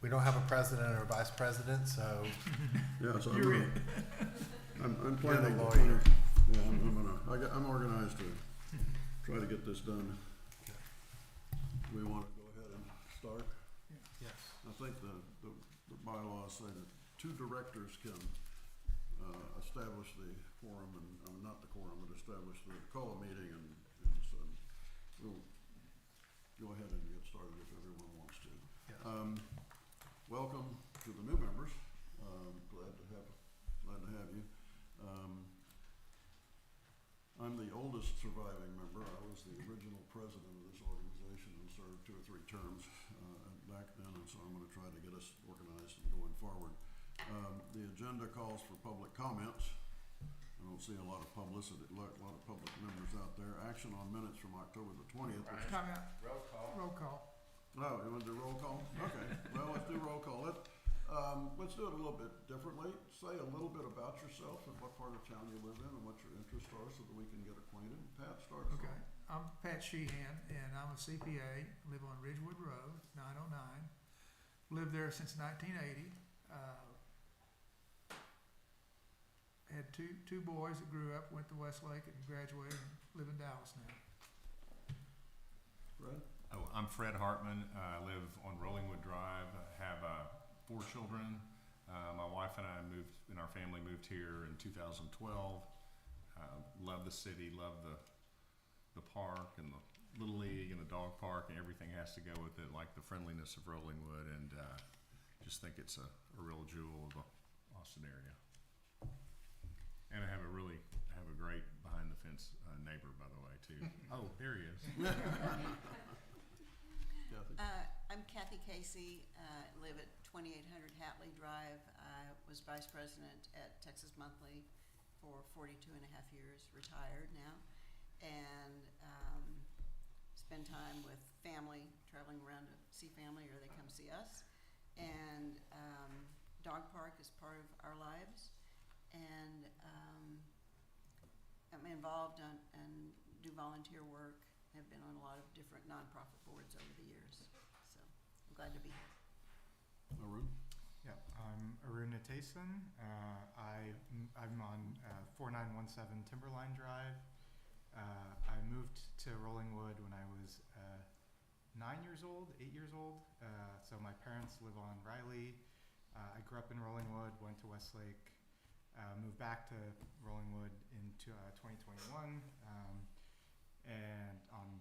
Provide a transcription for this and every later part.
We don't have a president or a vice president, so Yeah, so You're I'm planning. You're the lawyer. Yeah, I'm organized to try to get this done. We want to go ahead and start. yes. I think the bylaws say that two directors can establish the quorum and, not the quorum, but establish call a meeting and so we'll go ahead and get started if everyone wants to. Yes. Welcome to the new members. Glad to have you. I'm the oldest surviving member. I was the original president of this organization and served 2 or 3 terms back then, and so I'm going to try to get us organized and going forward. The agenda calls for public comments. I don't see a lot of publicity, a lot of public members out there. Action on minutes from October the 20th. Right. Time out. Roll call. Roll call. Oh, you want to do roll call? Okay. Well, let's do roll call. Let's do it a little bit differently. Say a little bit about yourself and what part of town you live in and what your interests are so that we can get acquainted. Pat, start us Okay. off. I'm Pat Sheehan, and I'm a CPA. Live on Ridgewood Road, 909. Lived there since 1980. Had two boys that grew up, went to Westlake, and graduated, and live in Dallas now. Fred? Oh, I'm Fred Hartman. I live on Rollingwood Drive. I have 4 children. My wife and I our family moved here in 2012. Love the city, love the park and the Little League and the dog park and everything has to go with it, like the friendliness of Rollingwood, and just think it's a real jewel of the Austin area. And I have a great behind the fence neighbor, by the way, too. Oh, there he is. Kathy? I'm Kathy Casey, live at 2800 Hatley Drive. I was vice president at Texas Monthly for 42 and a half years, retired now, and spend time with family, traveling around to see family or they come see us. And dog park is part of our lives, and I'm involved and do volunteer work. Have been on a lot of different nonprofit boards over the years, so I'm glad to be here. Arun? Yeah, I'm Arun Natason. I'm on 4917 Timberline Drive. I moved to Rollingwood when I was 8 years old. So my parents live on Riley. I grew up in Rollingwood, went to Westlake, moved back to Rollingwood in 2021, and on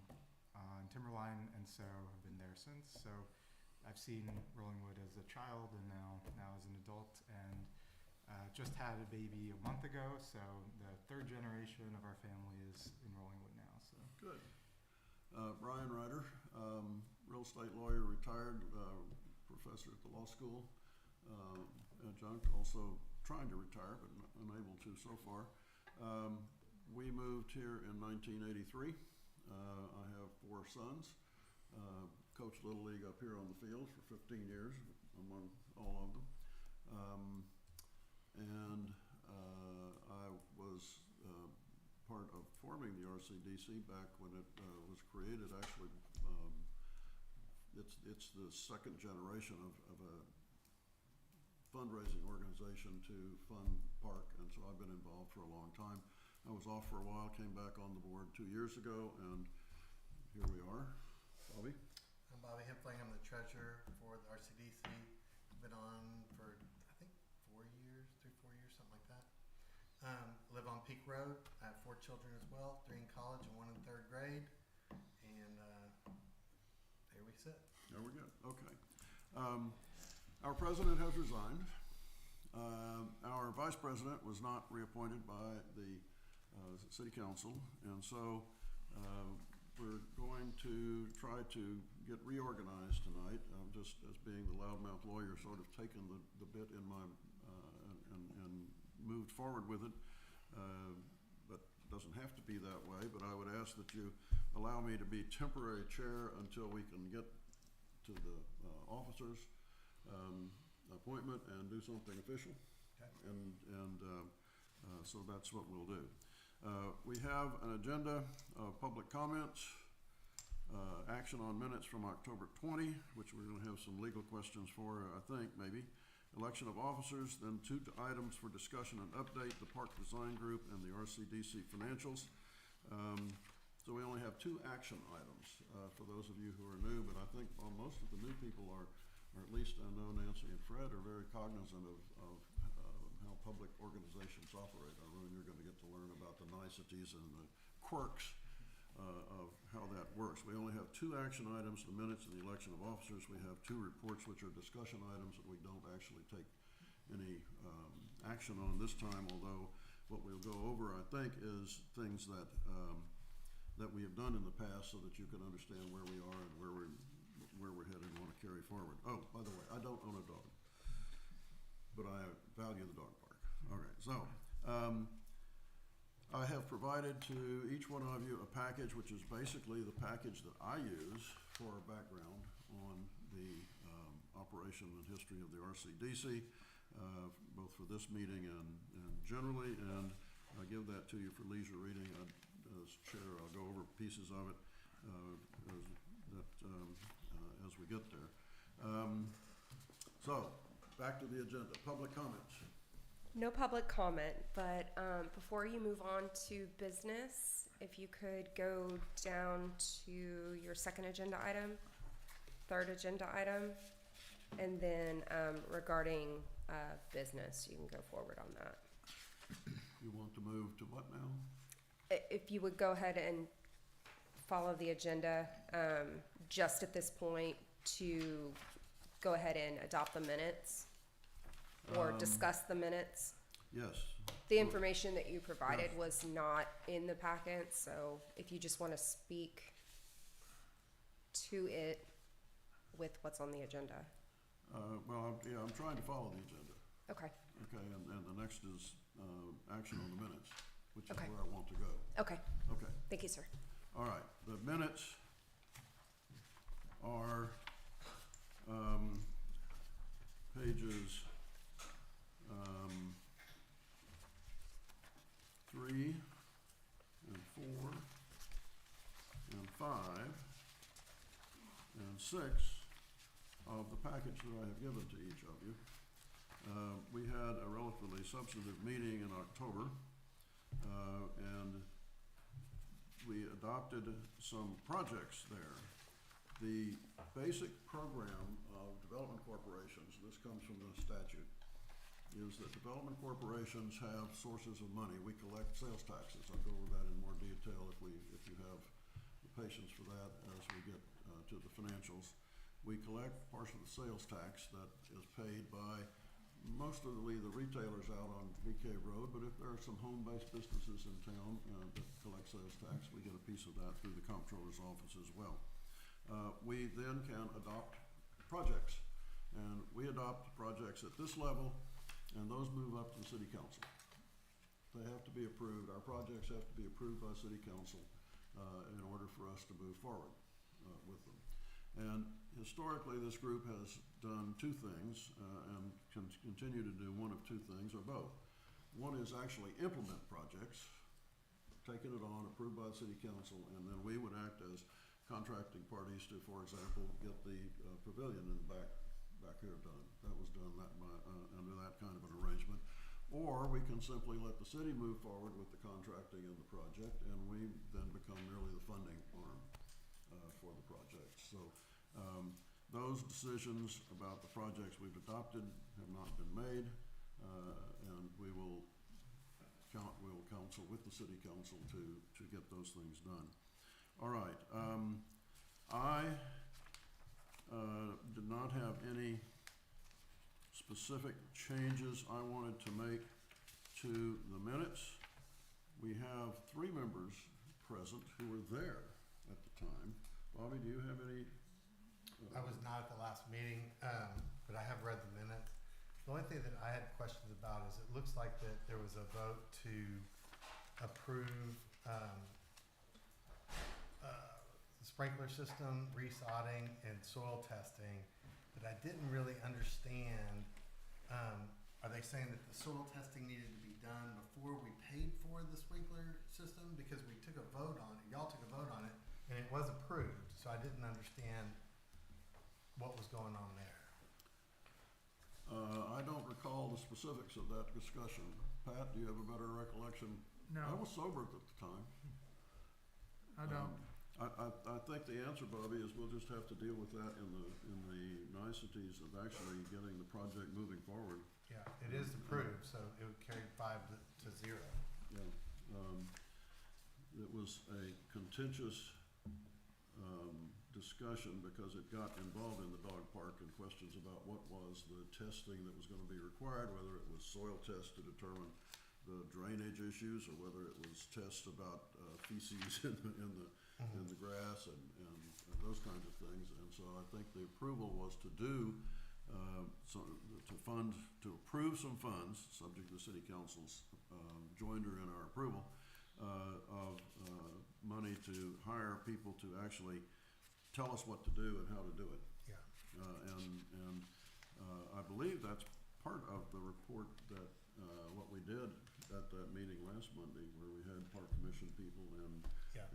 Timberline, and so have been there since. So I've seen Rollingwood as a child and now as an adult, and just had a baby a month ago, so the 3rd generation of our family is in Rollingwood now. So Good. Brian Ryder, real estate lawyer, retired, professor at the law school, adjunct, also trying to retire but unable to so far. We moved here in 1983. I have 4 sons. Coached Little League up here on the field for 15 years among all of them. And I was part of forming the RCDC back when it was created. Actually, it's the 2nd generation of a fundraising organization to fund park, and so I've been involved for a long time. I was off for a while, came back on the board 2 years ago, and here we are. Bobby? I'm Bobby Hempling. I'm the treasurer for the RCDC. Been on for, I think, 4 years, 3-4 years, something like that. Live on Peak Road. I have 4 children as well, 3 in college and 1 in 3rd grade. And there we sit. There we go. Okay. Our president has resigned. Our vice president was not reappointed by the city council, and so we're going to try to get reorganized tonight. Just as being the loudmouth lawyer, sort of taken the bit in my and moved forward with it, but it doesn't have to be that way. But I would ask that you allow me to be temporary chair until we can get to the officers' appointment and do something official. Okay. And so that's what we'll do. We have an agenda of public comments. action on minutes from October 20, which we're going to have some legal questions for, I think, maybe. Election of officers, then 2 items for discussion and update, the Park Design Group and the RCDC financials. So we only have 2 action items for those of you who are new, but I think most of the new people are, or at least I know Nancy and Fred are very cognizant of how public organizations operate. Arun, you're going to get to learn about the niceties and the quirks of how that works. We only have 2 action items, the minutes and the election of officers. We have 2 reports, which are discussion items that we don't actually take any action on this time, although what we'll go over, I think, is things that that we have done in the past so that you can understand where we are and where we're headed and want to carry forward. Oh, by the way, I don't own a dog, but I value the dog park. All right, so I have provided to each one of you a package, which is basically the package that I use for background on the operation and history of the RCDC, both for this meeting and generally, and I give that to you for leisure reading. As chair, I'll go over pieces of it as we get there. So, back to the agenda. Public comments. No public comment, but before you move on to business, if you could go down to your second agenda item, third agenda item, and then regarding business, you can go forward on that. You want to move to what now? If you would go ahead and follow the agenda, just at this point to go ahead and adopt the minutes or discuss the minutes. Yes. The information that you provided was not in the packet, so if you just want to speak to it with what's on the agenda. Well, yeah, I'm trying to follow the agenda. Okay, Okay, and the next is action on the minutes, which is Okay. where I want to go. okay. Okay. Thank you, sir. All right, the minutes are pages 3 and 4 and 5 and 6 of the package that I have given to each of you. We had a relatively substantive meeting in October, and we adopted some projects there. The basic program of development corporations, this comes from the statute, is that development corporations have sources of money. We collect sales taxes. I'll go over that in more detail if you have the patience for that as we get to the financials. We collect partial of the sales tax that is paid by mostly the retailers out on BK Road, but if there are some home-based businesses in town that collect sales tax, we get a piece of that through the comptroller's office as well. We then can adopt projects, and we adopt projects at this level, and those move up to the city council. They have to be approved. Our projects have to be approved by city council in order for us to move forward with them. And historically, this group has done 2 things and can continue to do one of 2 things or both. One is actually implement projects, taking it on, approved by the city council, and then we would act as contracting parties to, for example, get the pavilion in the back here done. That was done under that kind of an arrangement. Or we can simply let the city move forward with the contracting and the project, and we then become merely the funding arm for the project. So those decisions about the projects we've adopted have not been made, and we will counsel with the city council to get those things done. All right. I did not have any specific changes I wanted to make to the minutes. We have 3 members present who were there at the time. Bobby, do you have any? I was not at the last meeting, but I have read the minutes. The only thing that I had questions about is it looks like that there was a vote to approve the sprinkler system, resodding, and soil testing, but I didn't really understand. Are they saying that the soil testing needed to be done before we paid for the sprinkler system? Because we took a vote on it, y'all took a vote on it, and it was approved. so I didn't understand what was going on there. I don't recall the specifics of that discussion. Pat, do you have a better recollection? I No, was sober at the time. I don't. I think the answer, Bobby, is we'll just have to deal with that in the niceties of actually getting the project moving forward. Yeah, it is approved, so it would carry 5 to 0. Yeah. It was a contentious discussion because it got involved in the dog park and questions about what was the testing that was going to be required, whether it was soil tests to determine the drainage issues or whether it was tests about feces in the grass and those kinds of things. And so I think the approval was to do to approve some funds, subject to the city council's joinder in our approval, of money to hire people to actually tell us what to do and how to do it. Yeah. And I believe that's part of the report that what we did at that meeting last Monday, where we had park commission people and Yeah.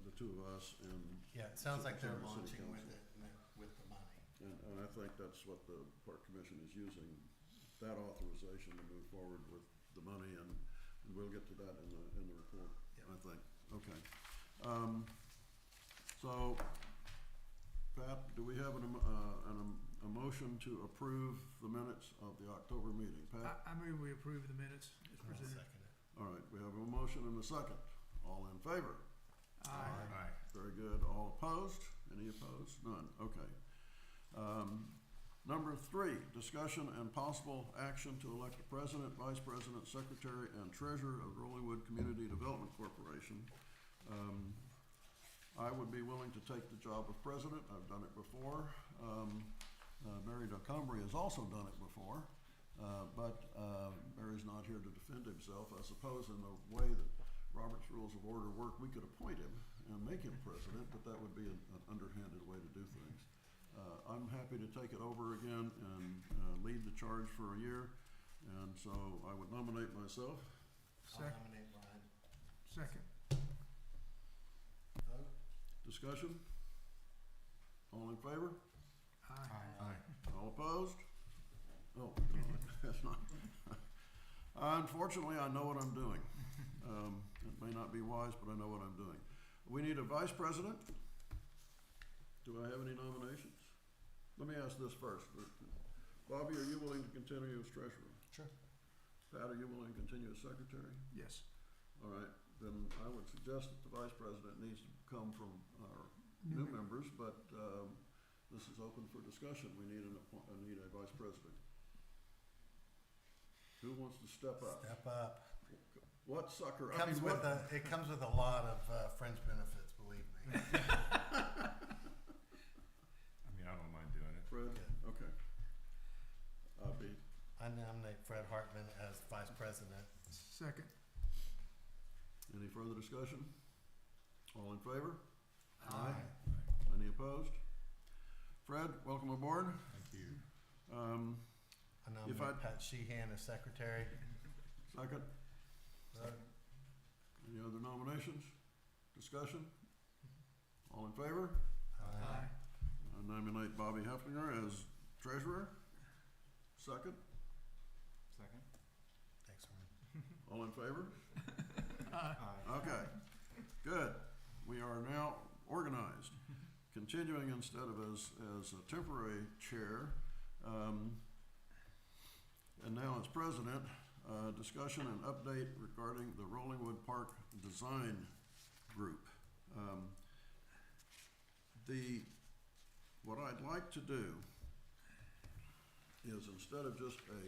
the two of us and Yeah, it sounds like they're City launching Council. with it, with the money. And I think that's what the park commission is using, that authorization to move forward with the money, and we'll get to that in the report, Yeah. I think. Okay. So, Pat, do we have a motion to approve the minutes of the October meeting? Pat? I move we approve the minutes as I'll presented. second it. All right, we have a motion and a second. All in favor? Aye. Aye. Very good. All opposed? Any opposed? None. Okay. Number 3, discussion and possible action to elect a president, vice president, secretary, and treasurer of Rollingwood Community Development Corporation. I would be willing to take the job of president. I've done it before. Barry Ducombery has also done it before, but Barry's not here to defend himself. I suppose in the way that Robert's Rules of Order work, we could appoint him and make him president, but that would be an underhanded way to do things. I'm happy to take it over again and lead the charge for a year, and so I would nominate myself. I'll nominate Brian. Second. Vote? Discussion? All in favor? Aye. Aye. All opposed? Oh, no, that's not. Unfortunately, I know what I'm doing. It may not be wise, but I know what I'm doing. We need a vice president. Do I have any nominations? Let me ask this first. Bobby, are you willing to continue as treasurer? Sure. Pat, are you willing to continue as secretary? Yes. All right, then I would suggest that the vice president needs to come from our new members, but this is open for discussion. We need a vice president. Who wants to step up? Step up. What sucker? It comes with a lot of fringe benefits, believe me. I mean, I don't mind doing it. Fred? Okay. B. I nominate Fred Hartman as vice president. Second. Any further discussion? All in favor? Aye. Any opposed? Fred, welcome aboard. Thank you. I If I- nominate Pat Sheehan as secretary. Second. Vote? Any other nominations? Discussion? All in favor? Aye. I nominate Bobby Heffinger as treasurer. Second. Second. Thanks, Warren. All in favor? Aye. Okay, good. We are now organized. Continuing instead of as a temporary chair, and now as president, discussion and update regarding the Rollingwood Park Design Group. What I'd like to do is, instead of just a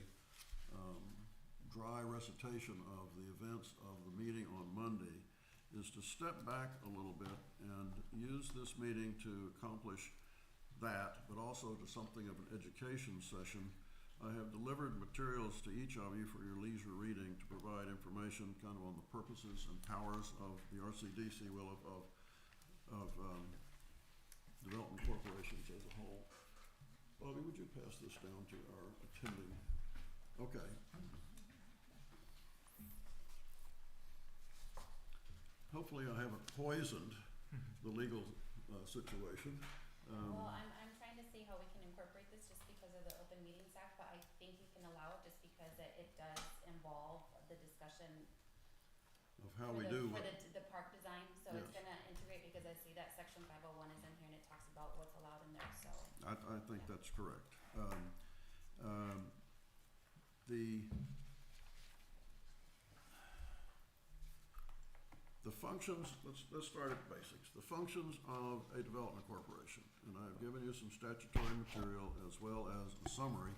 dry recitation of the events of the meeting on Monday, is to step back a little bit and use this meeting to accomplish that, but also to something of an education session. I have delivered materials to each of you for your leisure reading to provide information kind of on the purposes and powers of the RCDC, of development corporations as a whole. Bobby, would you pass this down to our attending? Okay. Hopefully I haven't poisoned the legal situation. Well, I'm trying to see how we can incorporate this just because of the Open Meetings Act, but I think you can allow it just because it does involve the discussion Of how for we the, do for what, the park design, so it's Yes. gonna integrate because I see that section 501 is in here and it talks about what's allowed in there, so. I think that's correct. The functions, let's start at basics. The functions of a development corporation, and I've given you some statutory material as well as a summary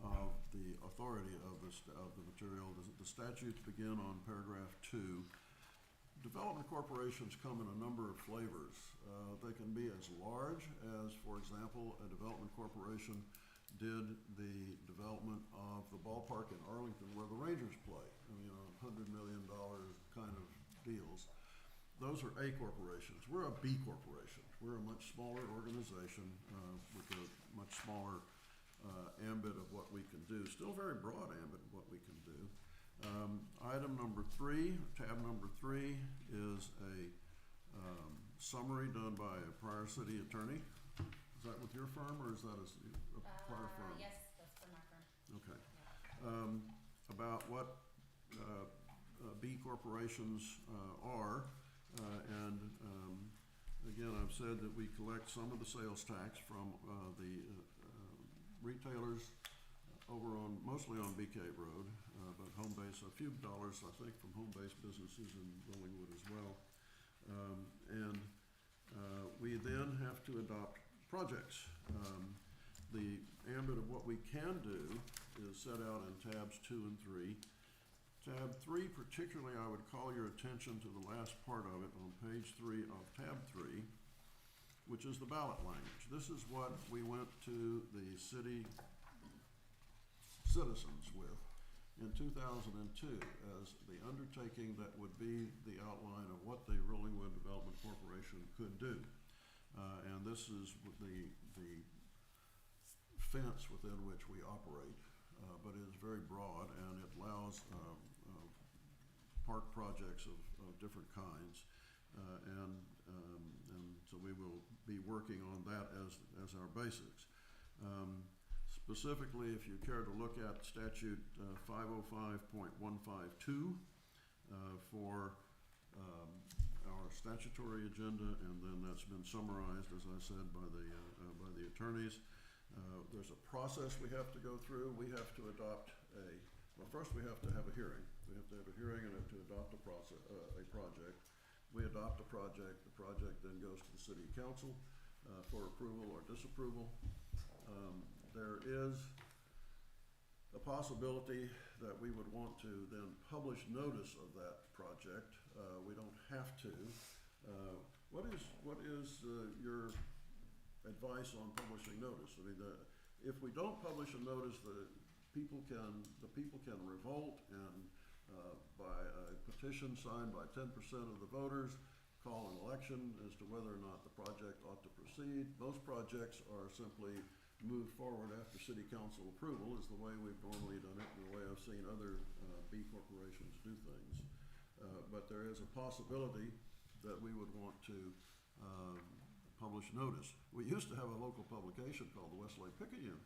of the authority of the material. The statutes begin on paragraph 2. Development corporations come in a number of flavors. They can be as large as, for example, a development corporation did the development of the ballpark in Arlington where the Rangers play. I mean, $100 million kind of deals. Those are A corporations. We're a B corporation. We're a much smaller organization with a much smaller ambit of what we can do. Still very broad ambit of what we can do. Item number 3, tab number 3, is a summary done by a prior city attorney. Is that with your firm or is that a prior firm? Yes, that's for my firm. Okay. Yeah. About what B corporations are, and again, I've said that we collect some of the sales tax from the retailers over on, mostly on Bee Cave Road, but home base, a few dollars, I think, from home base businesses in Rollingwood as well. We then have to adopt projects. The ambit of what we can do is set out in tabs 2 and 3. Tab 3 particularly, I would call your attention to the last part of it on page 3 of tab 3, which is the ballot language. This is what we went to the city citizens with in 2002 as the undertaking that would be the outline of what the Rollingwood Development Corporation could do. And this is the fence within which we operate, but it is very broad and it allows park projects of different kinds, and so we will be working on that as our basics. Specifically, if you care to look at statute 505.152 for our statutory agenda, and then that's been summarized, as I said, by the attorneys. There's a process we have to go through. We have to adopt well, first we have to have a hearing. We have to have a hearing and have to adopt a project. We adopt a project. The project then goes to the city council for approval or disapproval. There is a possibility that we would want to then publish notice of that project. We don't have to. What is your advice on publishing notice? I mean, if we don't publish a notice, the people can revolt and by a petition signed by 10% of the voters, call an election as to whether or not the project ought to proceed. Most projects are simply moved forward after city council approval, is the way we've normally done it, and the way I've seen other B corporations do things. But there is a possibility that we would want to publish notice. We used to have a local publication called the Westlake Picayune,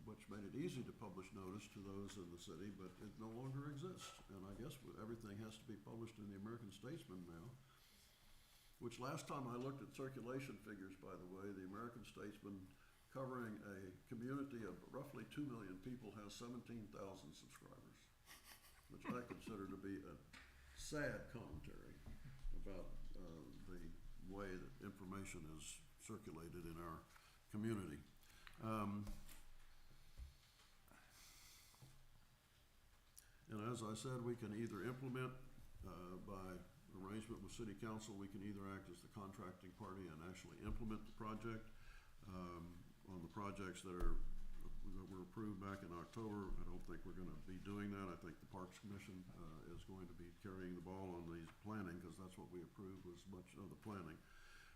which made it easy to publish notice to those in the city, but it no longer exists. And I guess everything has to be published in the American Statesman now, which last time I looked at circulation figures, by the way, the American Statesman, covering a community of roughly 2 million people, has 17,000 subscribers, which I consider to be a sad commentary about the way that information is circulated in our community. And as I said, we can either implement by arrangement with city council, we can either act as the contracting party and actually implement the project. On the projects that were approved back in October, I don't think we're going to be doing that. I think the Parks Commission is going to be carrying the ball on these planning, because that's what we approved, was much of the planning.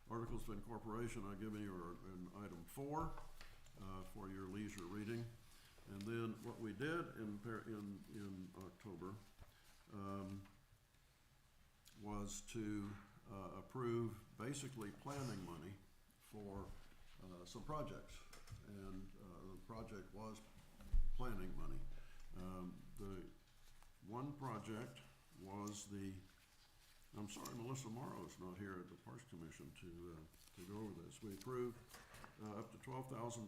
Articles of incorporation I've given you are in item 4 for your leisure reading. And then what we did in October was to approve basically planning money for some projects. And the project was planning money. The one project was I'm sorry, Melissa Morrow's not here at the Parks Commission to go over this. We approved up to $12,000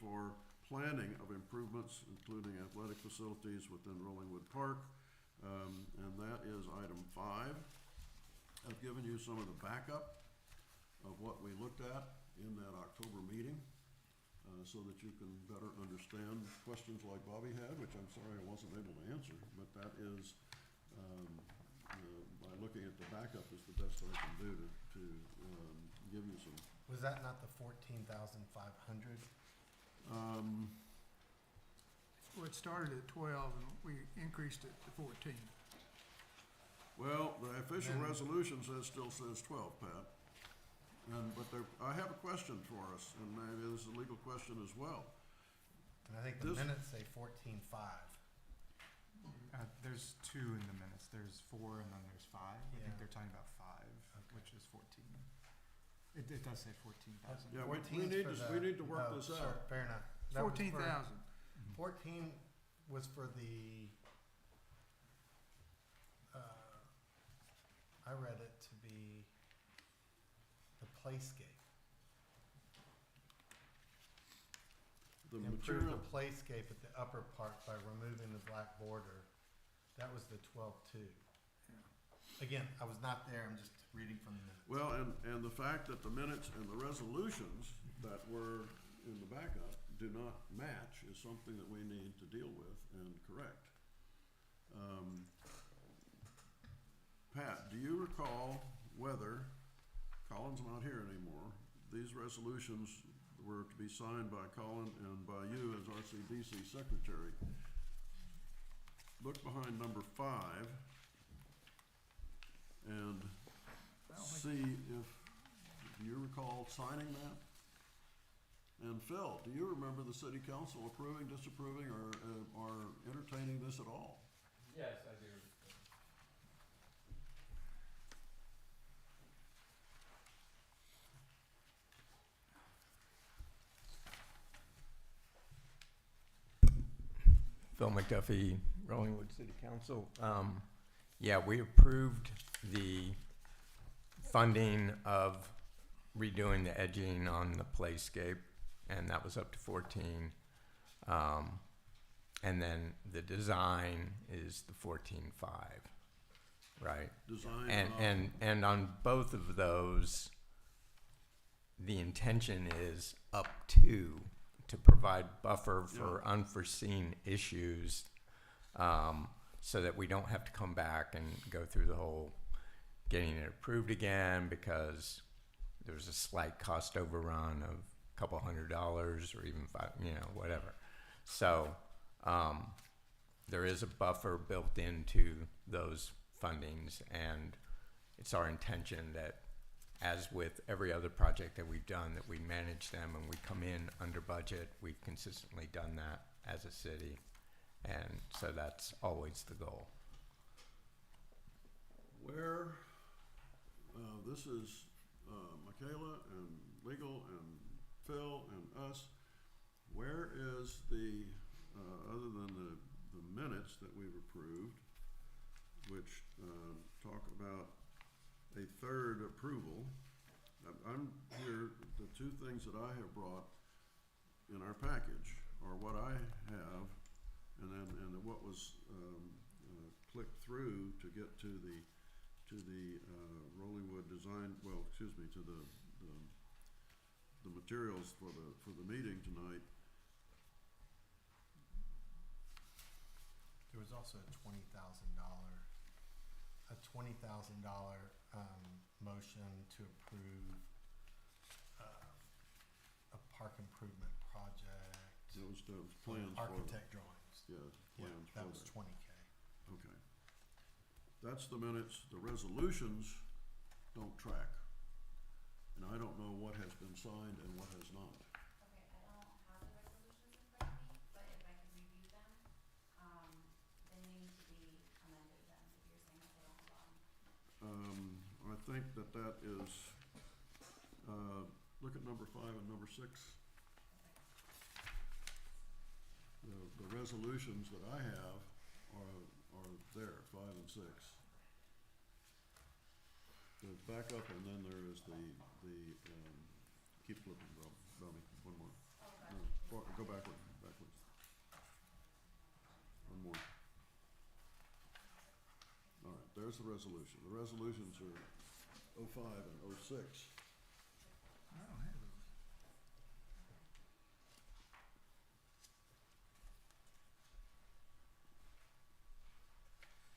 for planning of improvements, including athletic facilities within Rollingwood Park. And that is item 5. I've given you some of the backup of what we looked at in that October meeting, so that you can better understand questions like Bobby had, which I'm sorry I wasn't able to answer, but that is, by looking at the backup is the best I can do to give you some. Was that not the 14,500? Well, it started at 12 and we increased it to 14. Well, the official Then- resolution still says 12, Pat. But I have a question for us, and maybe this is a legal question as well. And I think the This- minutes say 14,500. There's 2 in the minutes. There's 4 and then there's 5. I Yeah. think they're talking about 5, which is 14. It does say 14,000. Yeah, we 14 's need for to, we need to work oh, this sure, out. fair enough. That was for- 14,000. 14 was for the, I read it to be the playscape. The Improve material, the playscape at the upper part by removing the black border. That was the 12-2. Again, I was not there, I'm just reading from the minutes. well, and the fact that the minutes and the resolutions that were in the backup do not match is something that we need to deal with and correct. Pat, do you recall whether, Colin's not here anymore, these resolutions were to be signed by Colin and by you as RCDC secretary? Look behind number 5 and see if, do you recall signing that? And Phil, do you remember the city council approving, disapproving, or entertaining this at all? Yes, I do. Phil McDuffie, Rollingwood City Council. Yeah, we approved the funding of redoing the edging on the playscape, and that was up to 14. And then the design is the 14.5, right? Design And on both of those, the intention is up to provide buffer for unforeseen issues, so that we don't have to come back and go through the whole getting it approved again because there's a slight cost overrun of a couple $100 or even $5, whatever. So there is a buffer built into those fundings, and it's our intention that, as with every other project that we've done, that we manage them and we come in under budget. We've consistently done that as a city, and so that's always the goal. Where, this is Michaela and legal and Phil and us, where is the, other than the minutes that we've approved, which talk about a third approval, I'm here, the 2 things that I have brought in our package are what I have, and what was clicked through to get to the Rollingwood design, to the materials for the meeting tonight. There was also a $20,000 motion to approve a park improvement project. Those plans for Architect drawings. Yeah, Yeah, plans that for was that. $20K. Okay. That's the minutes. The resolutions don't track. And I don't know what has been signed and what has not. Okay, I don't have the resolutions in front of me, but if I could review them, they may need to be amended then, if you're saying that they don't belong. I think that is, look at number 5 and number 6. The resolutions that I have are there, 5 and 6. There's back up, and then there is the keep flipping, Brownie, one more. No, go backwards. One more. All right, there's the resolution. The resolutions are 05 and 06. I don't have those.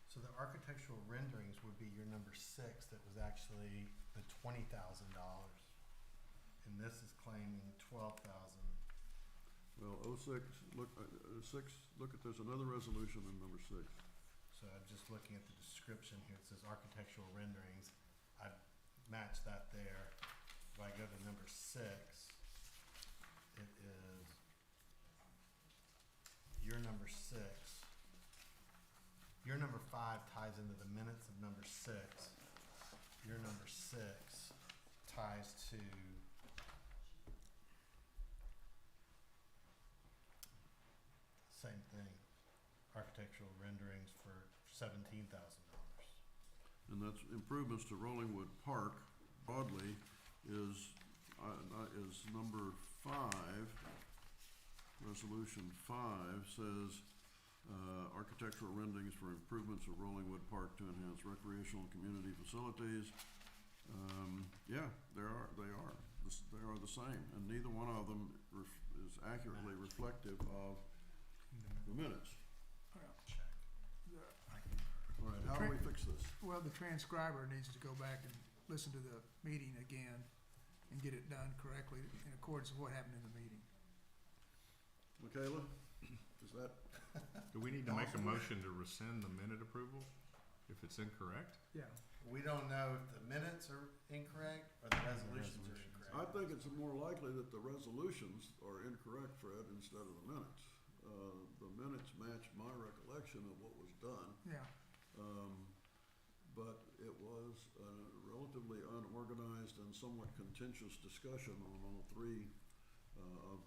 So the architectural renderings would be your number 6 that was actually the $20,000. And this is claiming 12,000. Well, 06, look, 6, look at, there's another resolution in number 6. So I'm just looking at the description here. It says architectural renderings. I matched that there. If I go to number 6, it is your number 6. Your number 5 ties into the minutes of number 6. Your number 6 ties to same thing. Architectural renderings for $17,000. And that's improvements to Rollingwood Park broadly is number 5. Resolution 5 says architectural renderings for improvements of Rollingwood Park to enhance recreational and community facilities. Yeah, they are. They are the same, and neither one of them is accurately reflective of the minutes. Well, Check. All right, how do we fix this? well, the transcriber needs to go back and listen to the meeting again and get it done correctly in accordance with what happened in the meeting. Michaela, is that? Do we need to make a motion to rescind the minute approval if it's incorrect? Yeah. We don't know if the minutes are incorrect or the resolutions are incorrect. I think it's more likely that the resolutions are incorrect, Fred, instead of the minutes. The minutes match my recollection of what was done, Yeah. but it was a relatively unorganized and somewhat contentious discussion on all 3 of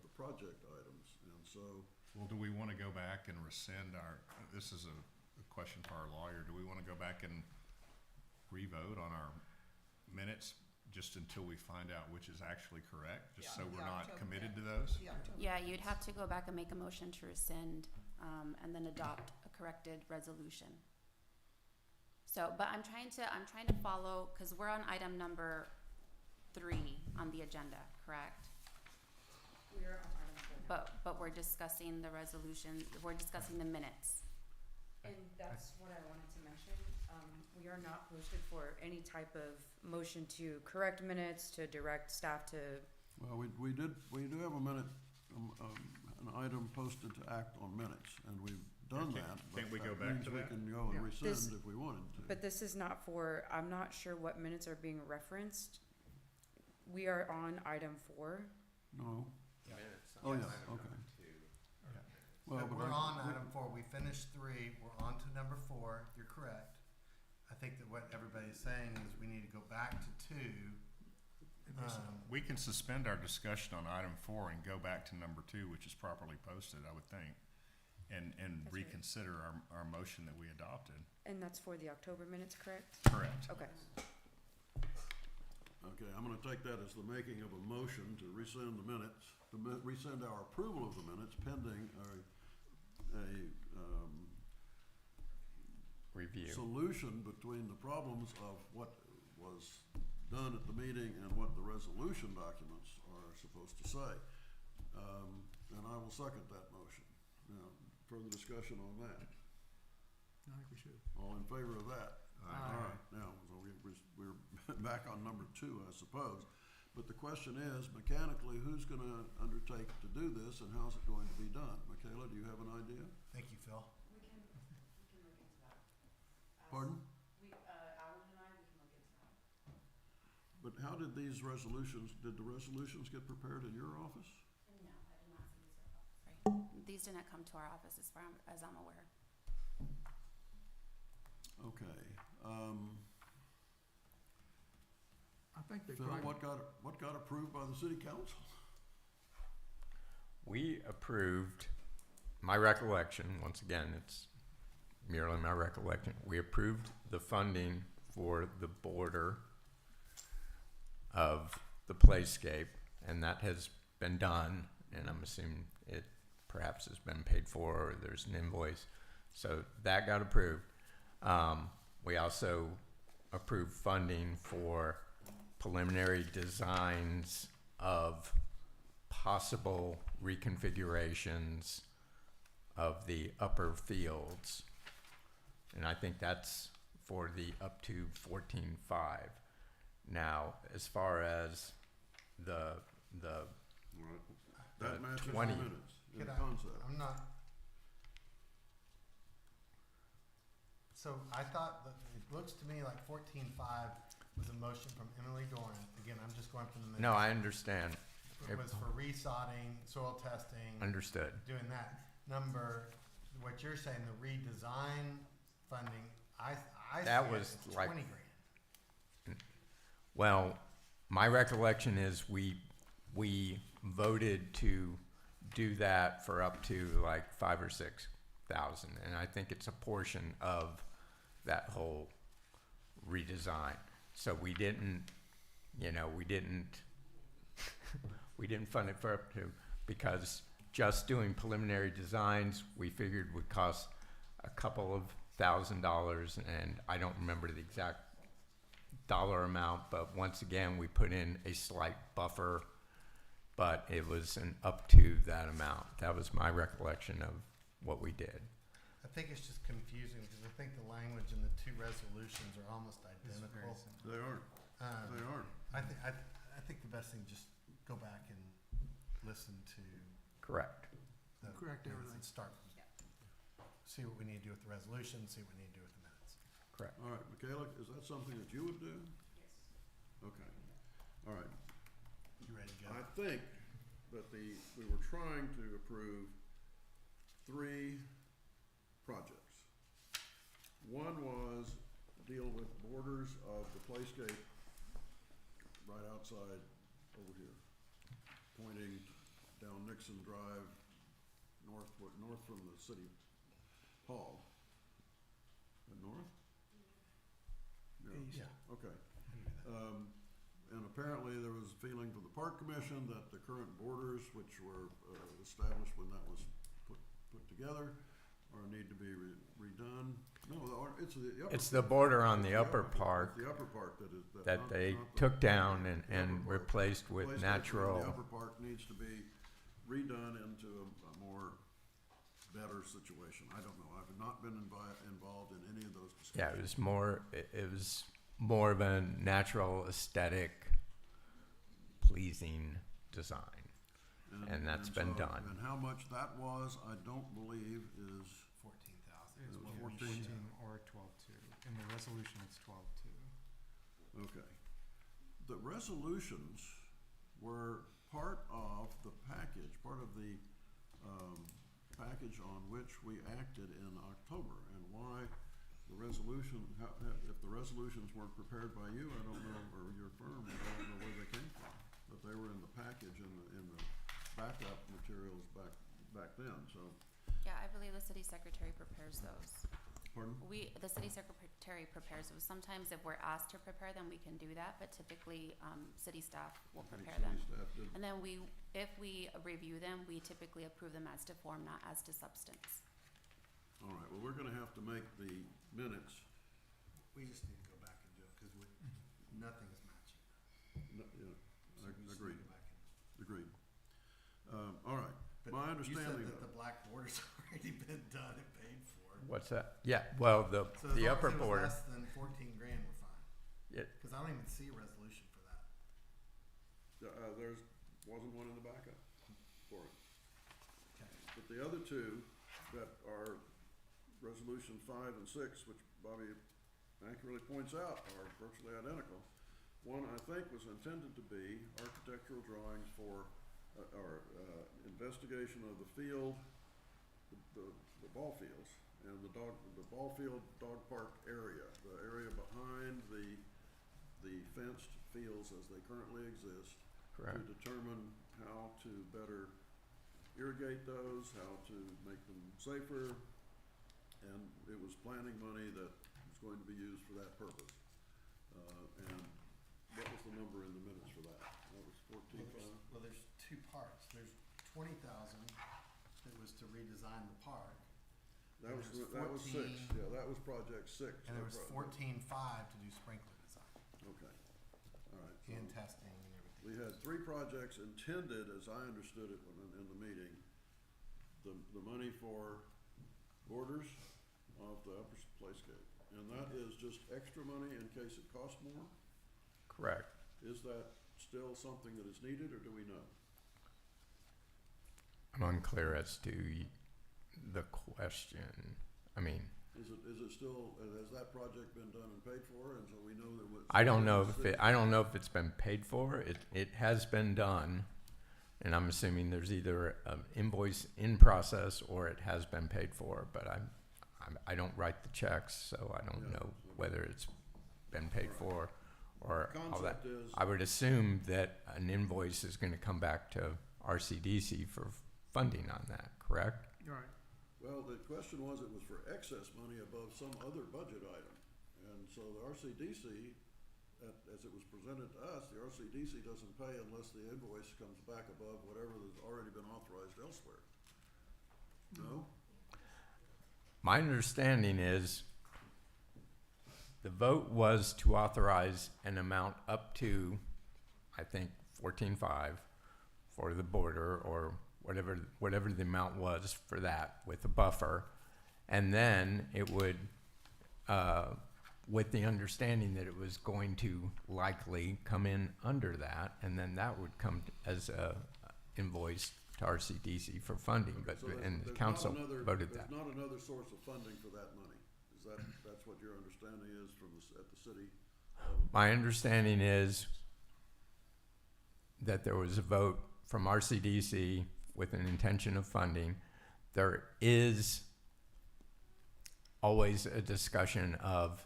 the project items, and so. Well, do we want to go back and rescind this is a question for our lawyer, do we want to go back and revote on our minutes just until we find out which is actually correct, just so we're not committed to those? Yeah, you'd have to go back and make a motion to rescind, and then adopt a corrected resolution. So, but I'm trying to follow, cause we're on item number 3 on the agenda, correct? We're on item 4. But we're discussing the resolution, we're discussing the minutes. And that's what I wanted to mention. We are not posted for any type of motion to correct minutes, to direct staff to, Well, we do have a minute, an item posted to act on minutes, and we've done Can't- that. can't we but go that back means to that? We can go and Yeah. rescind This- if we wanted to. but this is not for, I'm not sure what minutes are being referenced. We are on item 4. No, Minutes. Oh, yeah, Item okay. number 2. well, But but we're on item 4. We finished 3. We're on to number 4. You're correct. I think that what everybody's saying is we need to go back to 2. We can suspend our discussion on item 4 and go back to number 2, which is properly posted, I would think, and That's right. reconsider our motion that we adopted. And that's for the October minutes, correct? Correct. Okay. Okay, I'm gonna take that as the making of a motion to rescind the minutes, to rescind our approval of the minutes pending a Review. solution between the problems of what was done at the meeting and what the resolution documents are supposed to say. And I will second that motion. Now, further discussion on that. I think we should. All in favor of that? Aye. All right, now, so we're back on number 2, I suppose. But the question is, mechanically, who's gonna undertake to do this and how's it going to be done? Michaela, do you have an idea? Thank you, Phil. We can look into that. Pardon? Alan and I, we can look into that. But how did the resolutions get prepared in your office? No, I did not see these at all. Sorry. These didn't come to our office as far as I'm aware. Okay, think they Phil, probably, what got approved by the city council? We approved, my recollection, once again, it's merely my recollection, we approved the funding for the border of the playscape, and that has been done, and I'm assuming it perhaps has been paid for, or there's an invoice. So that got approved. We also approved funding for preliminary designs of possible reconfigurations of the upper fields. And I think that's for the up to 14.5. Now, as far as the Right. That matches the 20. minutes in Could I- concept. I'm not. So I thought that it looks to me like 14.5 was a motion from Emily Doran. Again, I'm just going from the minutes. no, I understand. It was for resodding, soil testing, Understood. doing that. What you're saying, the redesign funding, I That see was it as like- 20 grand. Well, my recollection is we voted to do that for up to like 5,000 or 6,000, and I think it's a portion of that whole redesign. So we didn't we didn't fund it for up to, because just doing preliminary designs we figured would cost a couple of $1,000, and I don't remember the exact dollar amount, but once again, we put in a slight buffer, but it was an up to that amount. That was my recollection of what we did. I think it's just confusing because I think the language in the two resolutions are almost It's very identical. similar. They are, Um, they are. I think the best thing, just go back and listen to Correct. the Correct minutes everything. and start. See what we need to do with the resolution, see what we need to do with the minutes. Correct. All right, Michaela, is that something that you would do? Yes. Okay, all right. You ready to go? I think that we were trying to approve 3 projects. One was deal with borders of the playscape right outside over here, pointing down Nixon Drive, north from the city hall. North? East. Yeah. Okay. I can do that. And apparently there was a feeling from the park commission that the current borders, which were established when that was put together, or need to be redone. No, it's the upper. It's the border on the it's upper part it's the upper part that is. that not- they not the- took down and the upper part. replaced with Playscape natural. around The upper part needs to be redone into a more better situation. I don't know. I've not been involved in any of those discussions. Yeah, it was more of a natural aesthetic, pleasing design. and that's been done. And how much that was, I don't believe is, 14,000. It's It was 14 or 12.2. In the resolution, it's 12.2. okay. The resolutions were part of the package, part of the package on which we acted in October. And why the resolution, if the resolutions weren't prepared by you, I don't know, or your firm, I don't know where they came from. But they were in the package, in the backup materials back then, so. Yeah, I believe the city secretary prepares those. Pardon? The city secretary prepares those. Sometimes if we're asked to prepare them, we can do that, but typically, city staff will prepare them. City staff did. And then if we review them, we typically approve them as to form, not as to substance. All right, well, we're gonna have to make the minutes, We just need to go back and do it, because nothing is matching. yeah, So we just agreed, need to go back and- agreed. All right, But my you understanding said that of the black border's already been done and paid for. What's that? Yeah, well, So as the long upper as it was border, less than 14 grand, we're fine. Yeah. Because I don't even see a resolution for that. there's, wasn't one in the backup for it. Okay. But the other two that are resolution 5 and 6, which Bobby accurately points out, are virtually identical. One, I think, was intended to be architectural drawings for, or investigation of the field, the ball fields, and the ball field dog park area, the area behind the fenced fields as they currently exist. Correct. To determine how to better irrigate those, how to make them safer, and it was planning money that was going to be used for that purpose. And what was the number in the minutes for that? That was 14,500? Well, there's two parts. There's 20,000 that was to redesign the park. That was There's 6, 14 yeah, that was project 6. And there was 14.5 to do sprinkler design Okay, all right. and So testing and everything. we had 3 projects intended, as I understood it in the meeting. The money for borders of the upper playscape, and that is just extra money in case it costs more? Correct. Is that still something that is needed, or do we know? I'm unclear as to the question. I mean, Is it still, has that project been done and paid for, and so we know that what? I don't know if it's been paid for. It has been done, and I'm assuming there's either an invoice in process or it has been paid for. But I don't write the checks, so I don't know whether it's been paid for or all that. Concept is, I would assume that an invoice is going to come back to RCDC for funding on that. Correct? Right. well, the question was, it was for excess money above some other budget item. And so the RCDC, as it was presented to us, the RCDC doesn't pay unless the invoice comes back above whatever has already been authorized elsewhere. No? My understanding is the vote was to authorize an amount up to, I think, 14.5 for the border, or whatever the amount was for that, with a buffer. And then it would, with the understanding that it was going to likely come in under that, and then that would come as a invoice to RCDC for funding. But So and the there's council not another, voted that. There's not another source of funding for that money. That's what your understanding is from at the city level? My understanding is that there was a vote from RCDC with an intention of funding. There is always a discussion of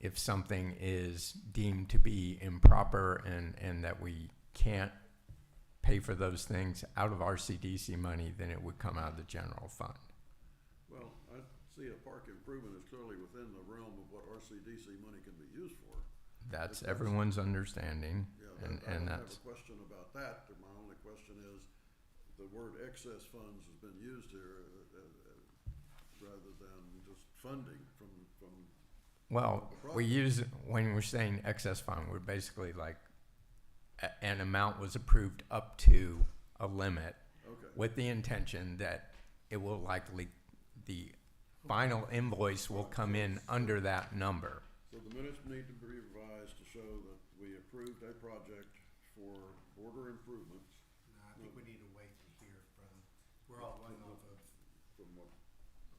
if something is deemed to be improper and that we can't pay for those things out of RCDC money, then it would come out of the general fund. Well, I see a park improvement is clearly within the realm of what RCDC money can be used for. That's everyone's understanding, Yeah, and I don't have that's, a question about that. My only question is, the word excess funds has been used here rather than just funding from well, the we project. use, when we're saying excess fund, we're basically like, an amount was approved up to a limit Okay. with the intention that it will likely, the final invoice will come in under that number. So the minutes need to be revised to show that we approved a project for border improvements. No, I think we need to wait to hear from, we're all going off of, From what?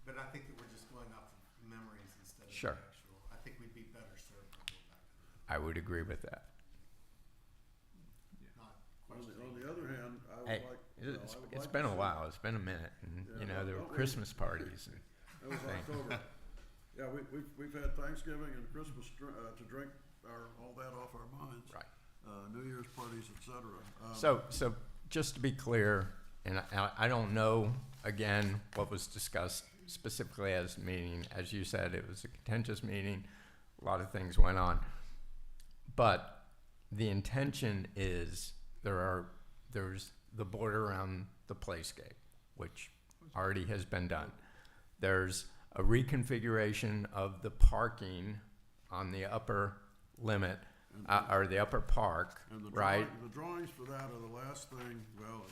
but I think that we're just going off of memories instead of the Sure. actual. I think we'd be better served to go back to that, I would agree with that. not On questioning. the other hand, I would Hey, like, you know, I would like it's to been a see- while, it's been a minute, and, Yeah, you know, well, there were don't we- Christmas parties. And That was October. Yeah, we've had Thanksgiving and Christmas to drink all that off our minds. Right. New Year's parties, et cetera. So just to be clear, and I don't know, again, what was discussed specifically as a meeting. As you said, it was a contentious meeting, a lot of things went on. But the intention is, there's the border around the playscape, which already has been done. There's a reconfiguration of the parking on the upper limit, or the upper park, And the right? the drawings for that are the last thing, well,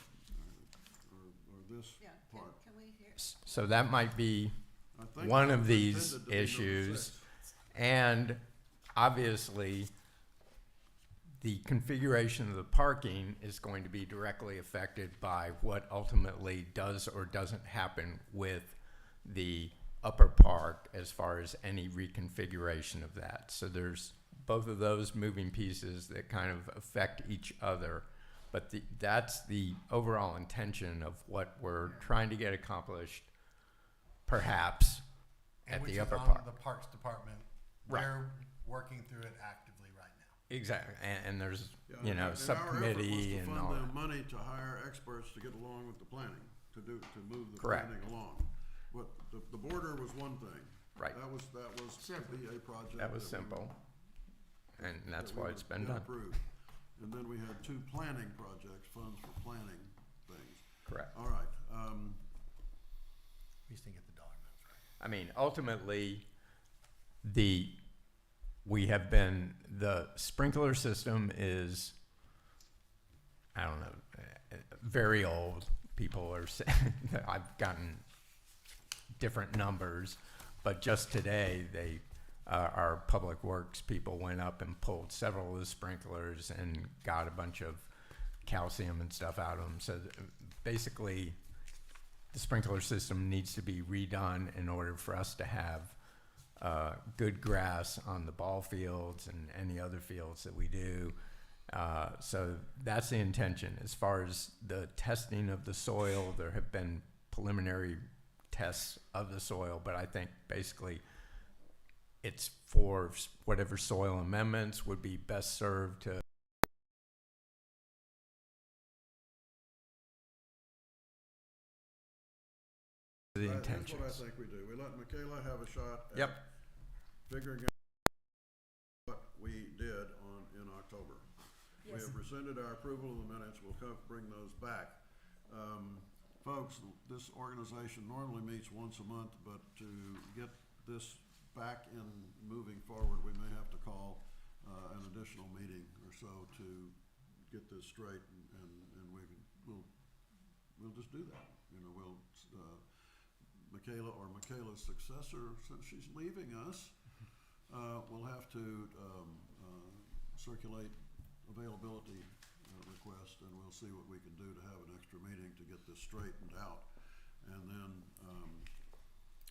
or this Yeah, part. can we hear? So that might be I think one that of was these intended to be number issues. 6. And obviously, the configuration of the parking is going to be directly affected by what ultimately does or doesn't happen with the upper park as far as any reconfiguration of that. So there's both of those moving pieces that kind of affect each other. But that's the overall intention of what we're trying to get accomplished, perhaps, And at which the is upper on park. the Parks Department. Right. They're working through it actively right now. Exactly, and there's, Yeah, you know, and subcommittee and all Our effort was to fund that. them money to hire experts to get along with the planning, to move the Correct. planning along. What, the border was one thing. Right. That was to be a project. That was we simple, and that's that we why would it's been get done. approved. And then we had 2 planning projects, funds for planning things. Correct. All right, We just didn't get the dollar amounts right. I mean, ultimately, the sprinkler system is, I don't know, very old. People are saying, I've gotten different numbers, but just today, our public works people went up and pulled several of the sprinklers and got a bunch of calcium and stuff out of them. So basically, the sprinkler system needs to be redone in order for us to have good grass on the ball fields and any other fields that we do. So that's the intention. As far as the testing of the soil, there have been preliminary tests of the soil, but I think basically it's for whatever soil amendments would be best served to the intentions. Here's what I think we do. We let Michaela have a shot at Yep. figuring out what we did in October. We have rescinded our approval of the minutes. We'll bring those back. Folks, this organization normally meets once a month, but to get this back in moving forward, we may have to call an additional meeting or so to get this straight, and we'll just do that. You know, Michaela or Michaela's successor, since she's leaving us, will have to circulate availability request, and we'll see what we can do to have an extra meeting to get this straightened out. And then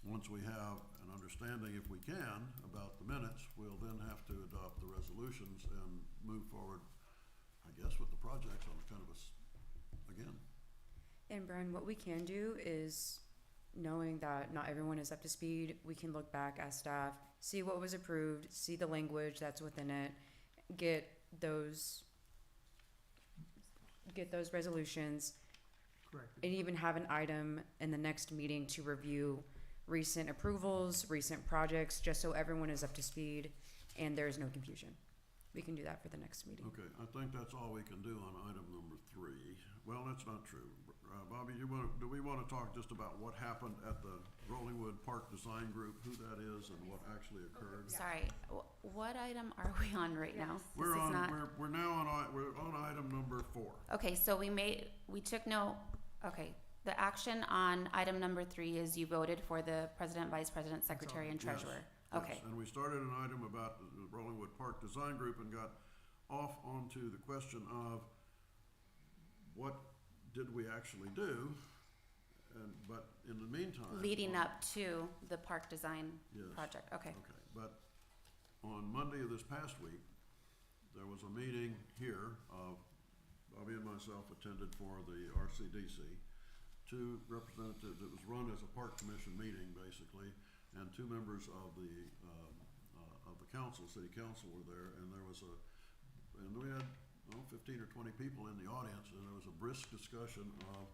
once we have an understanding, if we can, about the minutes, we'll then have to adopt the resolutions and move forward, I guess, with the projects on kind of again. And Brian, what we can do is, knowing that not everyone is up to speed, we can look back as staff, see what was approved, see the language that's within it, get those resolutions, Correct. and even have an item in the next meeting to review recent approvals, recent projects, just so everyone is up to speed and there is no confusion. We can do that for the next meeting. Okay, I think that's all we can do on item number 3. Well, that's not true. Bobby, do we want to talk just about what happened at the Rollingwood Park Design Group, who that is, and what actually occurred? Sorry, what item are we on right now? We're This is on, not- we're now on item number 4. Okay, so we took note, okay, the action on item number 3 is you voted for the president, vice president, secretary, and Yes, treasurer. yes. Okay, And we started an item about the Rollingwood Park Design Group and got off onto the question of what did we actually do, but in the meantime. leading up to the park design Yes. project, okay. Okay, but on Monday of this past week, there was a meeting here of, Bobby and myself attended for the RCDC, 2 representatives, it was run as a park commission meeting basically, and 2 members of the council, city council were there, and we had 15 or 20 people in the audience, and there was a brisk discussion of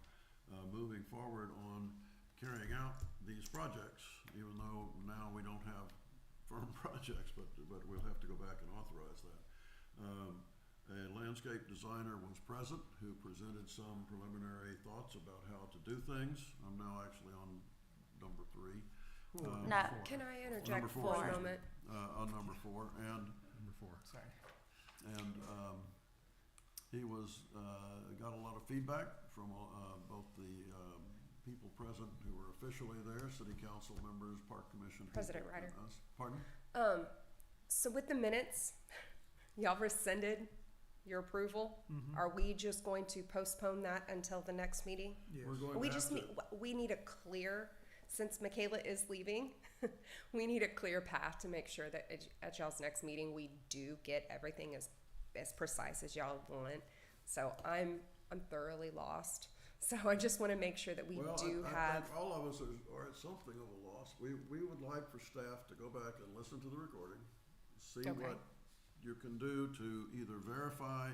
moving forward on carrying out these projects, even though now we don't have firm projects, but we'll have to go back and authorize that. A landscape designer was present who presented some preliminary thoughts about how to do things. I'm now actually on number 3. No, Can I interject Number for four. a moment? On number 4, and Number 4, sorry. he got a lot of feedback from both the people present who were officially there, city council members, park commission people, President and Ryder. us. Pardon? So with the minutes, y'all rescinded your approval. Mhm. Are we just going to postpone that until the next meeting? Yes. We're going We to just have need, we need a clear, since Michaela is leaving, we need a clear path to make sure that at y'all's next meeting, we do get everything as precise as y'all want. So I'm thoroughly lost. So I just want to make sure that we Well, do I have, think all of us are at something of a loss. We would like for staff to go back and listen to the recording, see Okay. what you can do to either verify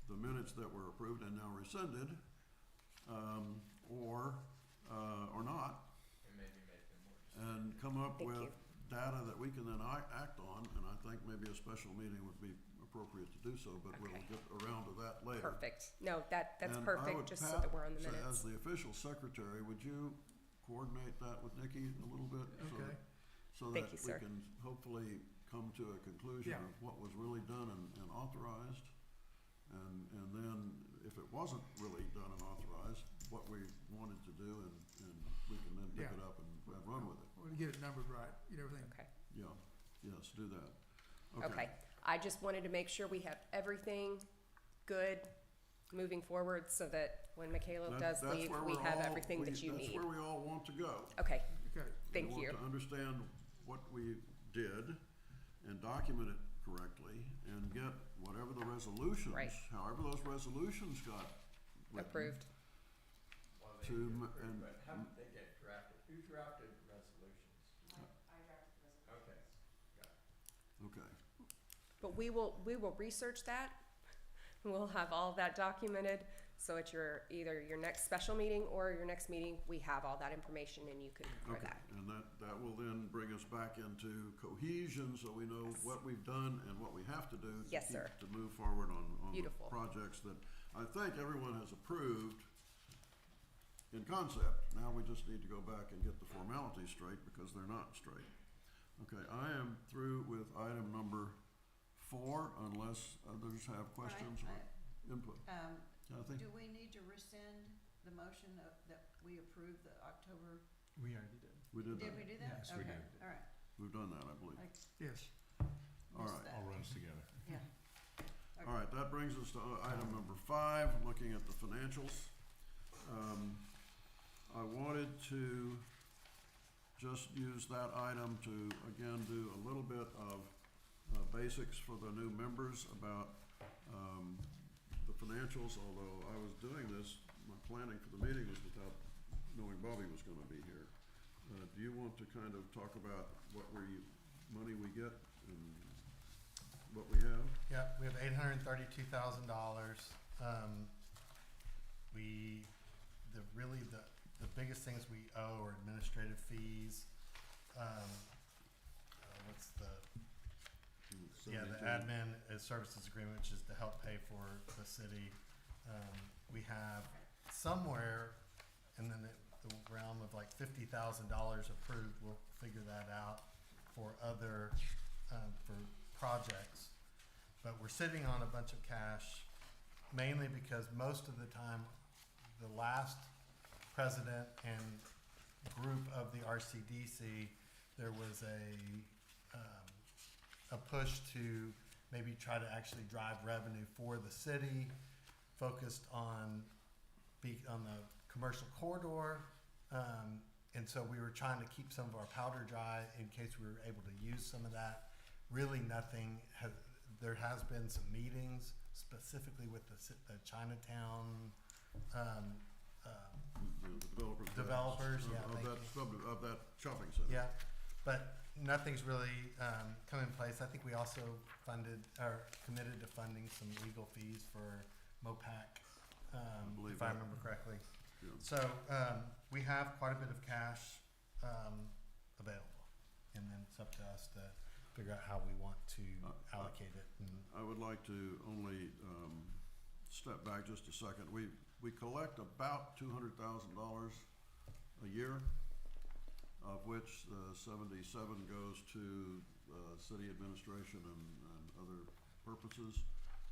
the minutes that were approved and now rescinded, or not, And maybe make them more. and come up Thank with you. data that we can then act on, and I think maybe a special meeting would be appropriate to do so, but we'll Okay. get around to that later. Perfect. No, that's And I perfect, would, just so Pat, that we're on the say, minutes. as the official secretary, would you coordinate that with Nikki a little bit? Okay. So Thank that you, we sir. can hopefully come to a conclusion Yeah. of what was really done and authorized. And then if it wasn't really done and authorized, what we wanted to do, and we can then pick Yeah. it up and run with it. We're gonna get it numbered right, get everything. Okay. Yeah, yes, do that. Okay. I just wanted to make sure we have everything good moving forward so that when Michaela does That's leave, where we we're have all- everything that you That's need. where we all want to go. Okay, Okay, thank We you. want to understand what we did and document it correctly and get whatever the resolutions, Right. however those resolutions got written. Approved. Well, To they m- get approved, and- but how did they get drafted? Who drafted resolutions? I drafted the resolution. Okay. Okay, But we will research that. We'll have all of that documented, so at either your next special meeting or your next meeting, we have all that information and you can cover okay, that. and that will then bring us back into cohesion, so we know what we've done and what we have to do. Yes, sir. To move forward on the Beautiful. projects that I think everyone has approved in concept. Now we just need to go back and get the formalities straight, because they're not straight. Okay, I am through with item number 4, unless others have questions or input. Kathy? Do we need to rescind the motion that we approved the October? We already did. We did Did that. we do that? Yes, we Okay, did. all right. We've done that, I believe. I yes. All missed right. that. All runs together. Yeah. All right, that brings us to item number 5, looking at the financials. I wanted to just use that item to, again, do a little bit of basics for the new members about the financials, although I was doing this, my planning for the meeting was without knowing Bobby was gonna be here. Do you want to kind of talk about what money we get and what we have? Yep, we have $832,000. The biggest things we owe are administrative fees. What's the the 72. admin services agreement, which is to help pay for the city. We have somewhere in the realm of like $50,000 approved. We'll figure that out for other for projects. But we're sitting on a bunch of cash, mainly because most of the time, the last president and group of the RCDC, there was a push to maybe try to actually drive revenue for the city, focused on the commercial corridor. And so we were trying to keep some of our powder dry in case we were able to use some of that. Really nothing there has been some meetings specifically with the Chinatown, The Developers, yeah, thank of that shopping center. yeah, but nothing's really come in place. I think we also committed to funding some legal fees for MOPAC, believe if I that. remember correctly. Yeah. So we have quite a bit of cash available, and then it's up to us to figure out how we want to allocate it. And I would like to only step back just a second. We collect about $200,000 a year, of which 77 goes to city administration and other purposes,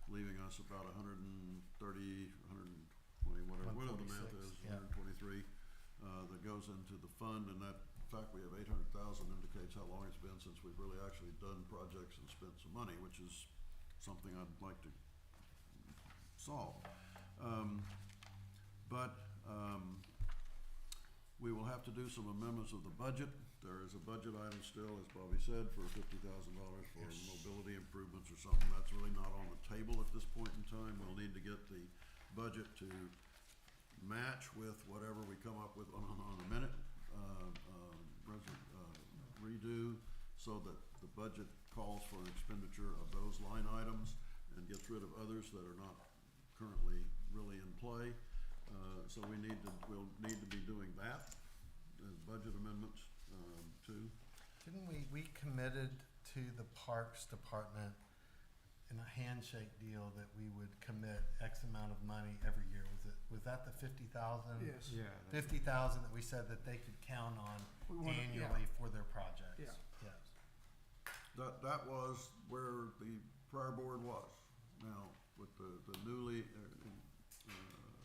leaving us about 130, 120, whatever the math 146, is, yeah. 123, that goes into the fund, and that, in fact, we have 800,000 indicates how long it's been since we've really actually done projects and spent some money, which is something I'd like to solve. We will have to do some amendments of the budget. There is a budget item still, as Bobby said, for $50,000 for Yes. mobility improvements or something. That's really not on the table at this point in time. We'll need to get the budget to match with whatever we come up with on a minute redo, so that the budget calls for an expenditure of those line items and gets rid of others that are not currently really in play. So we'll need to be doing that as budget amendments, too. Didn't we committed to the Parks Department in a handshake deal that we would commit X amount of money every year? Was that the 50,000? Yes. Yeah. 50,000 that we said that they could count on We wanna- yeah. annually for their projects. Yeah. Yes. That was where the prior board was. Now, with the newly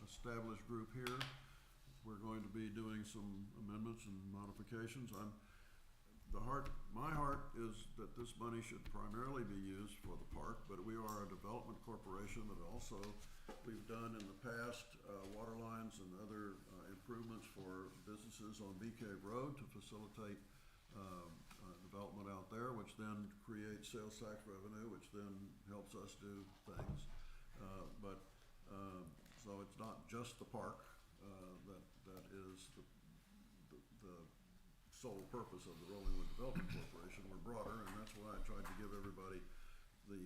established group here, we're going to be doing some amendments and modifications. My heart is that this money should primarily be used for the park, but we are a development corporation that also, we've done in the past, water lines and other improvements for businesses on Bee Cave Road to facilitate development out there, which then creates sales tax revenue, which then helps us do things. So it's not just the park that is the sole purpose of the Rollingwood Development Corporation. We're broader, and that's why I tried to give everybody the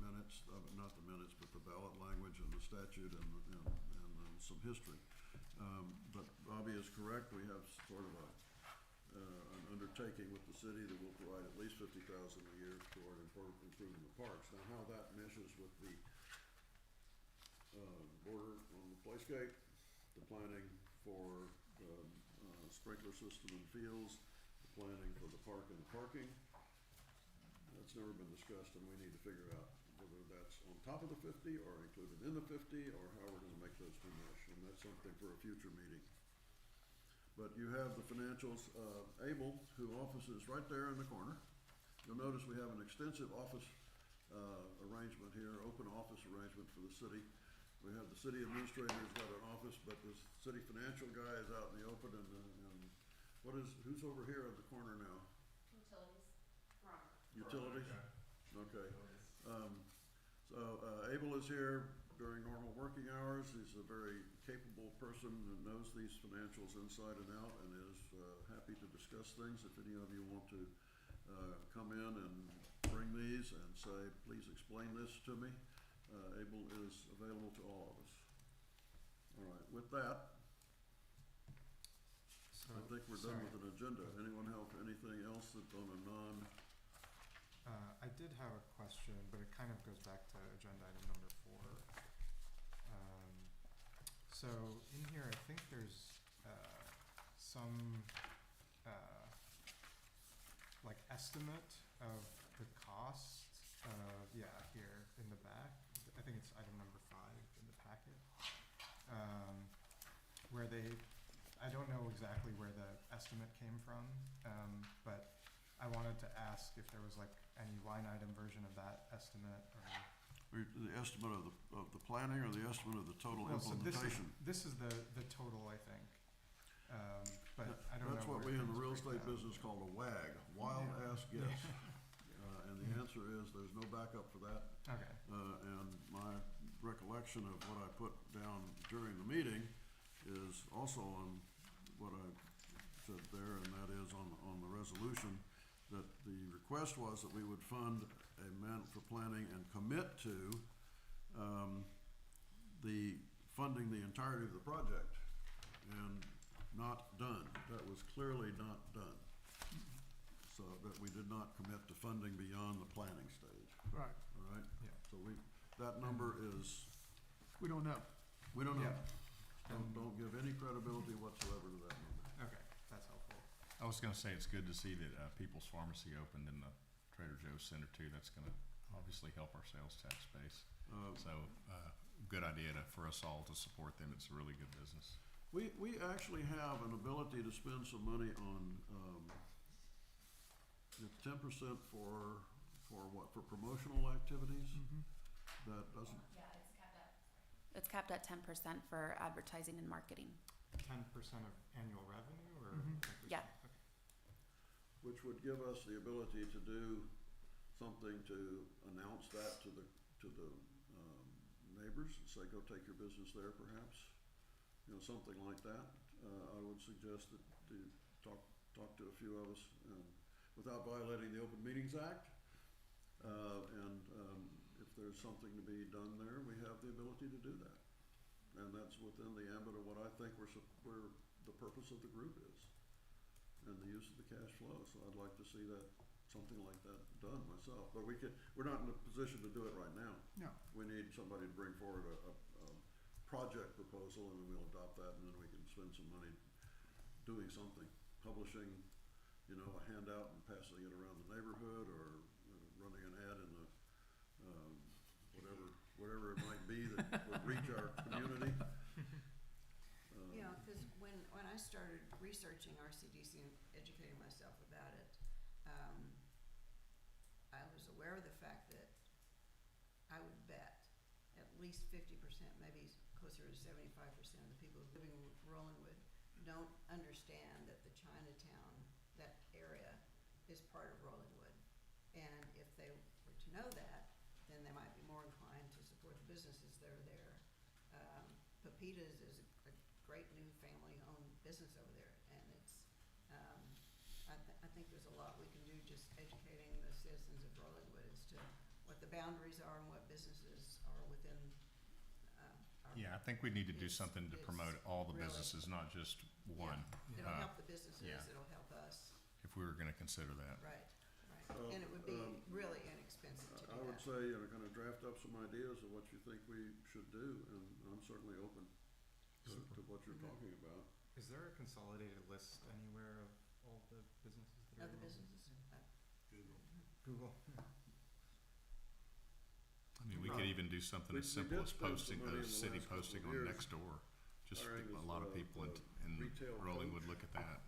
minutes, not the minutes, but the ballot language and the statute and some history. But Bobby is correct. We have sort of an undertaking with the city that will provide at least $50,000 a year toward improving the parks. Now, how that meshes with the border on the playscape, the planning for the sprinkler system and fields, the planning for the park and the parking, that's never been discussed, and we need to figure out whether that's on top of the 50 or included in the 50, or how we're gonna make those two mesh, and that's something for a future meeting. But you have the financials, Abel, who offices right there in the corner. You'll notice we have an extensive office arrangement here, open office arrangement for the city. We have the city administrator's got an office, but the city financial guy is out in the open, and who's over here in the corner now? Utilities? Okay. Abel is here during normal working hours. He's a very capable person that knows these financials inside and out, and is happy to discuss things. If any of you want to come in and bring these and say, please explain this to me, Abel is available to all of us. All right, with that, So, I think we're done with an agenda. Anyone have anything else that's on a I did have a question, but it kind of goes back to agenda item number 4. So in here, I think there's some like estimate of the cost. Here in the back. I think it's item number 5 in the packet. Where I don't know exactly where the estimate came from, but I wanted to ask if there was like any line item version of that estimate, or the estimate of the planning, or the estimate of the total so implementation? this is the total, I think. But I don't know. That's what where we in the things real break estate down. business call a WAG, wild ass guess. And the answer is there's no backup for that. Okay. And my recollection of what I put down during the meeting is also on what I said there, and that is on the resolution, that the request was that we would fund a man for planning and commit to the funding the entirety of the project, and not done. That was clearly not done. So that we did not commit to funding beyond the planning stage, Right. all right? Yeah. So that number is, We don't know. we don't know. Yeah. Don't give any credibility whatsoever to that number. Okay, that's helpful. I was gonna say, it's good to see that People's Pharmacy opened in the Trader Joe's Center too. That's gonna obviously help our sales tax base. So, good idea for us all to support them. It's a really good business. We actually have an ability to spend some money on, it's 10% for what, for promotional activities? That doesn't, It's capped at 10% for advertising and marketing. 10% of annual revenue, or? Mhm. 10%? Yeah. Okay. which would give us the ability to do something to announce that to the neighbors, and say, go take your business there perhaps. You know, something like that. I would suggest that to talk to a few of us, without violating the Open Meetings Act. there's something to be done there, we have the ability to do that. And that's within the ambit of what I think we're the purpose of the group is, and the use of the cash flow. So I'd like to see that, something like that done myself. But we're not in a position to do it right now. No. We need somebody to bring forward a project proposal, and then we'll adopt that, and then we can spend some money doing something, publishing, you know, a handout and passing it around the neighborhood, or running an ad in the, whatever it might be that would reach our community. You know, because when I started researching RCDC and educating myself about it, I was aware of the fact that I would bet at least 50%, maybe closer to 75% of the people living in Rollingwood don't understand that the Chinatown, that area, is part of Rollingwood. And if they were to know that, then they might be more inclined to support the businesses that are there. Pepita's is a great new family-owned business over there, and it's, I think there's a lot we can do just educating the citizens of Rollingwood as to what the boundaries are and what businesses are within, our. Yeah, I think we need to do It's- something to it's promote all the really- businesses, not just one. It'll help the businesses, yeah. it'll help us, If we were gonna consider that. right. And it would be really inexpensive to do I would that. say, kind of draft up some ideas of what you think we should do, and I'm certainly open to what you're Mhm. talking about. Is there a consolidated list anywhere of all the businesses that are Other involved? businesses, Google. I mean, we Right. could even do something We- as we simple did as spend some posting, money in the city last couple of posting on years Nextdoor. Just hiring a this, lot of people in retail Rolling would coach. look at that.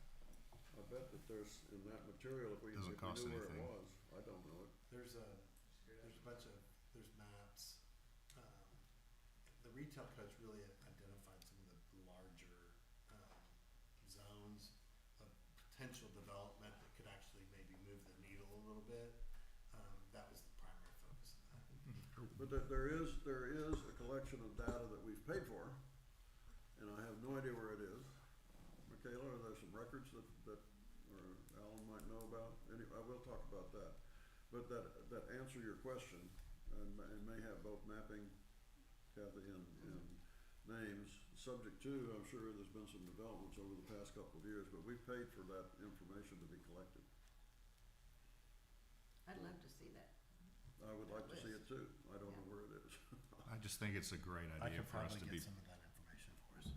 I bet that there's, in that material, if we Doesn't cost knew where it anything. was, I don't know it. There's a bunch of, there's maps. The retail coach really identified some of the larger, zones of potential development that could actually maybe move the needle a little bit. That was the primary focus of that. But there is a collection of data that we've paid for, and I have no idea where it is. Michaela, are there some records that or Alan might know about? I will talk about that. But that answer your question, and may have both mapping, Kathy, and names. Subject to, I'm sure there's been some developments over the past couple of years, but we've paid for that information to be collected. I'd love to see that. I would like to see it too. I don't know Yeah. where it is. I just think it's a great I idea could for us probably to be, get some of that information for us.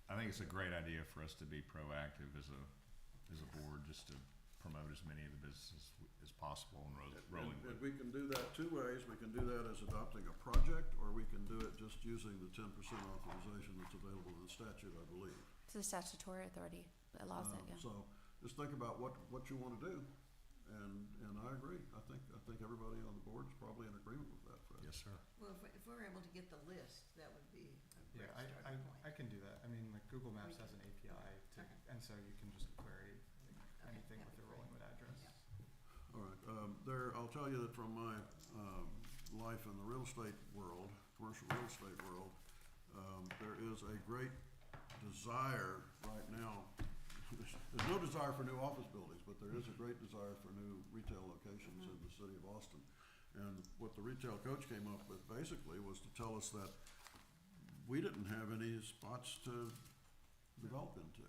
I think it's a great idea for us to be proactive as a board, just to promote as many of the businesses as possible in Rolling And Wood. we can do that two ways. We can do that as adopting a project, or we can do it just using the 10% authorization that's available in the statute, I believe. It's the statutory authority that allows it, yeah. So just think about what you wanna do, and I agree. I think everybody on the board is probably in agreement with that, Fred. Yes, sir. Well, if we're able to get the list, that would be a Yeah, great starting I point. can do that. I mean, like Google Maps We has an API to, Okay. and so you can just query anything that'd with be the great. Rollingwood address. Yeah. All right, I'll tell you that from my, life in the real estate world, commercial real estate world, there is a great desire right now. There's no desire for new office buildings, but there is a great desire for new retail locations in the city of Austin. And what the retail coach came up with basically was to tell us that we didn't have any spots to develop into.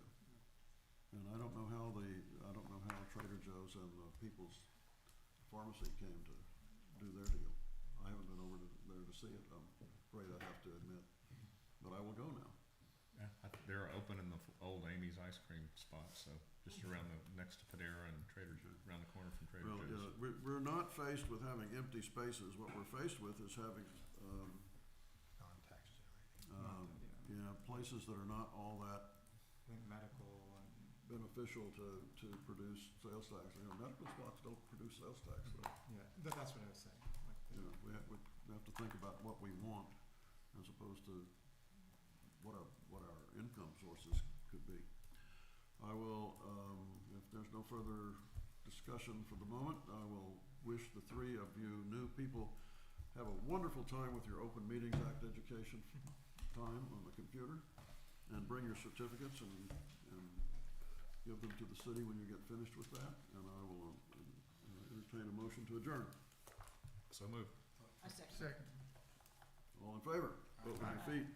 And I don't know how Trader Joe's and the People's Pharmacy came to do their deal. I haven't been over there to see it, I'm afraid I have to admit, but I will go now. Yeah, they're open in the old Amy's ice cream spot, so just around next to Panera and Trader Joe's, around the corner from Trader Well, Joe's. we're not faced with having empty spaces, what we're faced with is having, Non-tax generating. places that are not all that I think medical and beneficial to produce sales tax. Medical spots don't produce sales tax, though. yeah, that's what I was saying. Like the- We have to think about what we want as opposed to what our income sources could be. I will, if there's no further discussion for the moment, I will wish the three of you new people have a wonderful time with your Open Meetings Act education time on the computer, and bring your certificates and give them to the city when you get finished with that, and I will entertain a motion to adjourn. So move. I second. Second. All in favor? Vote with your feet.